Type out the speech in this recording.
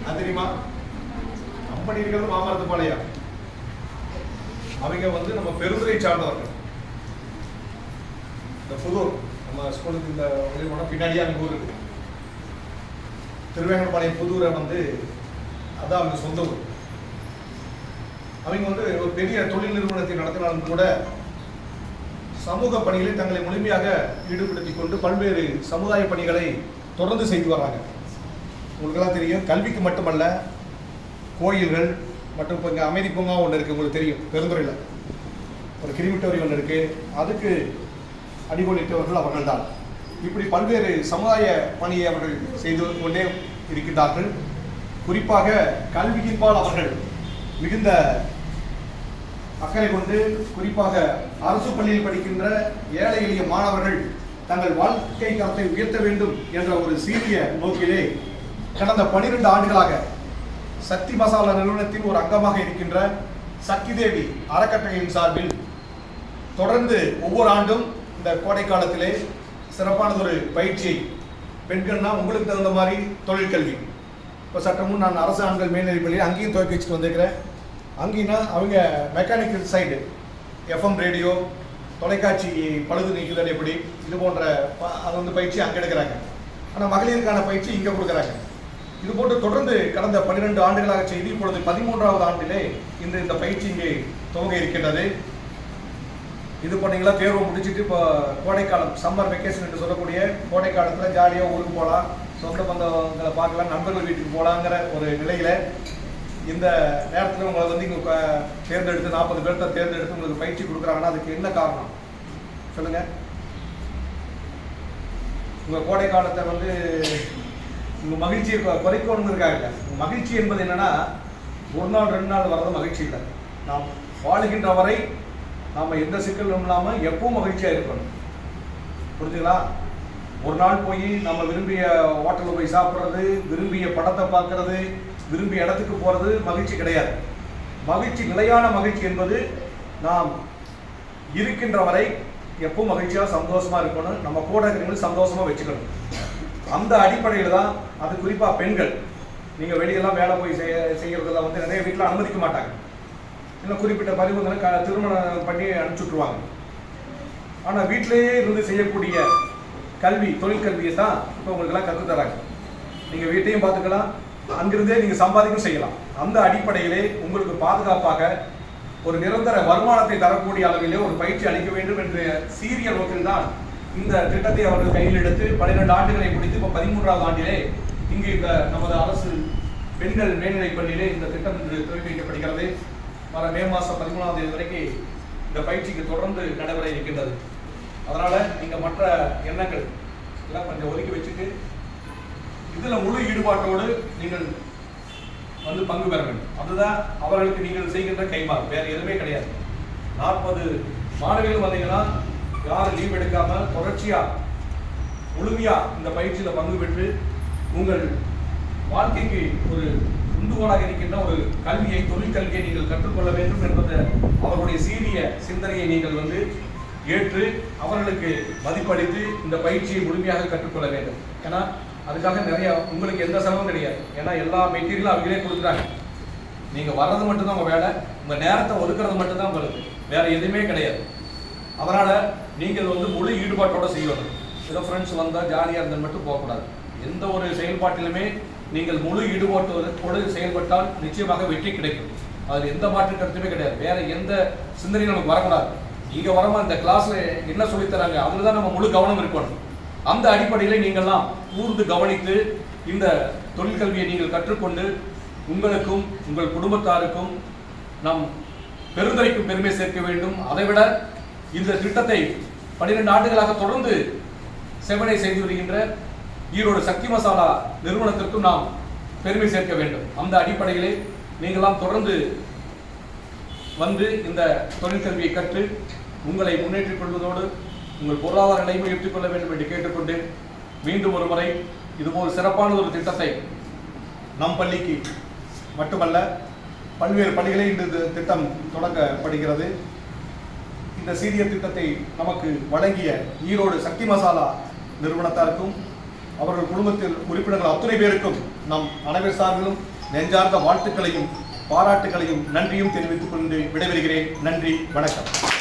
அது தெரியுமா? கம்பெனி இருக்கிறது மாமரத்து பாளையா. அவங்க வந்து நம்ம பெருந்துறை சார்ந்தவர்கள். இந்த புதூர் நம்ம ஸ்கூலுக்கு இந்த போனால் பின்னாடியே அங்கே ஊர் இருக்கு. திருவேங்கடபாளையம் புதூரை வந்து அதான் அவங்க சொந்த ஊர். அவங்க வந்து ஒரு பெரிய தொழில் நிறுவனத்தை நடத்தினாலும் கூட சமூக பணிகளை தங்களை முழுமையாக ஈடுபடுத்திக் கொண்டு பல்வேறு சமுதாய பணிகளை தொடர்ந்து செய்து வர்றாங்க. உங்களுக்கெல்லாம் தெரியும், கல்விக்கு மட்டுமல்ல, கோயில்கள் மற்றும் இப்போ இங்கே அமைதி பூங்கா ஒன்று இருக்குது, உங்களுக்கு தெரியும். பெருந்துறையில் ஒரு கிரிமிட்டோரி ஒன்று இருக்குது, அதுக்கு அடிகோலிட்டவர்கள் அவர்கள் தான். இப்படி பல்வேறு சமுதாய பணியை அவர்கள் செய்து கொண்டே இருக்கின்றார்கள். குறிப்பாக கல்வியின்பால் அவர்கள் மிகுந்த அக்கறை கொண்டு, குறிப்பாக அரசு பள்ளியில் படிக்கின்ற ஏழை எளிய மாணவர்கள் தங்கள் வாழ்க்கை தரத்தை உயர்த்த வேண்டும் என்ற ஒரு சீரிய நோக்கிலே கடந்த 12 ஆண்டுகளாக சக்தி மசாலா நிறுவனத்தின் ஒரு அங்கமாக இருக்கின்ற சக்தி தேவி அறக்கட்டளையின் சார்பில் தொடர்ந்து ஒவ்வொரு ஆண்டும் இந்த கோடை காலத்திலே சிறப்பானதொரு பயிற்சியை, பெண்கள்னா உங்களுக்கு தகுந்த மாதிரி தொழிற்கல்வி, இப்போ சற்று முன் நான் அரசு ஆண்கள் மேல்நிலைப் பள்ளியில் அங்கேயும் துவக்கி வச்சுட்டு வந்திருக்கிறேன். அங்கேனா அவங்க மெக்கானிக்கல் சைடு, எஃப்எம் ரேடியோ, தொலைக்காட்சி பழுது நீக்குதல் எப்படி, இது போன்ற அது வந்து பயிற்சி அங்கே எடுக்கிறாங்க. ஆனால் மகளிருக்கான பயிற்சி இங்கே கொடுக்குறாங்க. இது போன்று தொடர்ந்து கடந்த 12 ஆண்டுகளாக செய்து இப்பொழுது 13வது ஆண்டிலே இந்த பயிற்சி இங்கே துவங்க இருக்கின்றது. இது பண்ணீங்களா, தேர்வை முடிச்சுட்டு இப்போ கோடைக்காலம், சம்மர் வெக்கேஷன் என்று சொல்லக்கூடிய கோடை காலத்தில் ஜாலியாக ஊருக்கு போகலாம், சொந்த பந்தங்களை பார்க்கலாம், நண்பர்கள் வீட்டுக்கு போகலாங்கிற ஒரு நிலையில் இந்த நேரத்தில் உங்களை வந்து இங்கே தேர்ந்தெடுத்து 40 பேர்த்த தேர்ந்தெடுத்து உங்களுக்கு பயிற்சி கொடுக்குறாங்கன்னா அதுக்கு என்ன காரணம் சொல்லுங்கள்? உங்கள் கோடை காலத்தை வந்து உங்கள் மகிழ்ச்சியை குறைக்கணுங்கிறதுக்காக இல்லை. மகிழ்ச்சி என்பது என்னென்னா, ஒரு நாள் 2 நாள் வர்றது மகிழ்ச்சி இல்லை. நாம் வாழுகின்ற வரை நாம் எந்த சிக்கலும் இல்லாமல் எப்பவும் மகிழ்ச்சியாக இருக்கணும். புரிஞ்சுங்களா? ஒரு நாள் போய் நம்ம விரும்பிய ஹோட்டலில் போய் சாப்பிட்றது, விரும்பிய படத்தை பார்க்கறது, விரும்பிய இடத்துக்கு போகிறது மகிழ்ச்சி கிடையாது. மகிழ்ச்சி, நிலையான மகிழ்ச்சி என்பது நாம் இருக்கின்ற வரை எப்பவும் மகிழ்ச்சியாக சந்தோஷமாக இருக்கணும், நம்ம கூட இருக்கிறவங்களுக்கு சந்தோஷமாக வச்சுக்கணும். அந்த அடிப்படையில் தான் அது குறிப்பாக பெண்கள், நீங்கள் வெளியெல்லாம் வேலை போய் செய்கிறதெல்லாம் வந்து நிறைய வீட்டில் அனுமதிக்க மாட்டாங்க. இன்னும் குறிப்பிட்ட பரிவர்த்தனை திருமணம் பண்ணி அனுப்பிச்சுட்ருவாங்க. ஆனால் வீட்டிலேயே இருந்து செய்யக்கூடிய கல்வி, தொழிற்கல்வியை தான் இப்போ உங்களுக்கெல்லாம் கற்றுத்தராங்க. நீங்கள் வீட்டையும் பார்த்துக்கலாம், அங்கிருந்தே நீங்கள் சம்பாதிக்கும் செய்யலாம். அந்த அடிப்படையிலே உங்களுக்கு பாதுகாப்பாக ஒரு நிரந்தர வருமானத்தை தரக்கூடிய அளவிலே ஒரு பயிற்சி அளிக்க வேண்டும் என்ற சீரிய நோக்கில் தான் இந்த திட்டத்தை அவர்கள் கையில் எடுத்து 12 ஆண்டுகளை முடித்து இப்போ 13வது ஆண்டிலே இங்கு இந்த நமது அரசு பெண்கள் மேல்நிலைப் பள்ளியிலே இந்த திட்டம் இன்று துவக்கி வைக்கப்படுகிறது. வர மே மாதம் 13ஆம் தேதி வரைக்கும் இந்த பயிற்சிக்கு தொடர்ந்து நடைபெற இருக்கின்றது. அதனால் நீங்கள் மற்ற எண்ணங்கள் எல்லாம் கொஞ்சம் ஒதுக்கி வச்சுட்டு இதில் முழு ஈடுபாட்டோடு நீங்கள் வந்து பங்கு பெற வேண்டும். அதுதான் அவர்களுக்கு நீங்கள் செய்கின்ற கைமாறு, வேறு எதுவுமே கிடையாது. 40 மாணவிகள் வந்தீங்கன்னா யாரும் லீவ் எடுக்காமல் தொடர்ச்சியாக முழுமையாக இந்த பயிற்சியில் பங்கு பெற்று உங்கள் வாழ்க்கைக்கு ஒரு உந்துகோலாக இருக்கின்ற ஒரு கல்வியை, தொழிற்கல்வியை நீங்கள் கற்றுக்கொள்ள வேண்டும் என்பது அவர்களுடைய சீரிய சிந்தனையை நீங்கள் வந்து ஏற்று அவர்களுக்கு மதிப்பளித்து இந்த பயிற்சியை முழுமையாக கற்றுக்கொள்ள வேண்டும். ஏன்னா அதுக்காக நிறைய உங்களுக்கு எந்த செலவும் கிடையாது. ஏன்னா எல்லா மெட்டீரியலும் அவங்களே கொடுக்குறாங்க. நீங்கள் வர்றது மட்டும்தான் உங்கள் வேலை, உங்கள் நேரத்தை ஒதுக்குறது மட்டும்தான் உங்களுக்கு, வேறு எதுவுமே கிடையாது. அதனால் நீங்கள் வந்து முழு ஈடுபாட்டோடு செய்யணும். ஏதோ ஃப்ரெண்ட்ஸ் வந்தால் ஜாலியாக இருந்தால் மட்டும் போகக்கூடாது. எந்த ஒரு செயல்பாட்டிலுமே நீங்கள் முழு ஈடுபாட்டோடு செயல்பட்டால் நிச்சயமாக வெற்றி கிடைக்கும். அதில் எந்த மாற்று கருத்துமே கிடையாது. வேறு எந்த சிந்தனையும் நமக்கு வரக்கூடாது. நீங்கள் வரமா இந்த கிளாஸில் என்ன சொல்லித்தராங்க அதில் தான் நம்ம முழு கவனம் இருக்கணும். அந்த அடிப்படையில் நீங்கள்லாம் கூர்ந்து கவனித்து இந்த தொழிற்கல்வியை நீங்கள் கற்றுக்கொண்டு உங்களுக்கும் உங்கள் குடும்பத்தாருக்கும் நம் பெருந்துறைக்கும் பெருமை சேர்க்க வேண்டும். அதைவிட இந்த திட்டத்தை 12 ஆண்டுகளாக தொடர்ந்து செவனை செய்து வருகின்ற ஈரோடு சக்தி மசாலா நிறுவனத்திற்கும் நாம் பெருமை சேர்க்க வேண்டும். அந்த அடிப்படையிலே நீங்களாம் தொடர்ந்து வந்து இந்த தொழிற்கல்வியை கற்று உங்களை முன்னேற்றிக் கொள்வதோடு உங்கள் பொருளாதார நிலைமை உயர்த்திக் கொள்ள வேண்டும் என்று கேட்டுக்கொண்டு மீண்டும் ஒரு முறை இதுபோல் சிறப்பான ஒரு திட்டத்தை நம் பள்ளிக்கு மட்டுமல்ல பல்வேறு பள்ளிகளில் இந்த திட்டம் தொடங்கப்படுகிறது. இந்த சீரிய திட்டத்தை நமக்கு வழங்கிய ஈரோடு சக்தி மசாலா நிறுவனத்தாருக்கும் அவர்கள் குடும்பத்தில் உறுப்பினர்கள் அத்தனை பேருக்கும் நம் அனைவர் சார்பிலும் நெஞ்சார்ந்த வாழ்த்துக்களையும் பாராட்டுகளையும் நன்றியும் தெரிவித்துக் கொண்டு விடைபெறுகிறேன். நன்றி, வணக்கம்.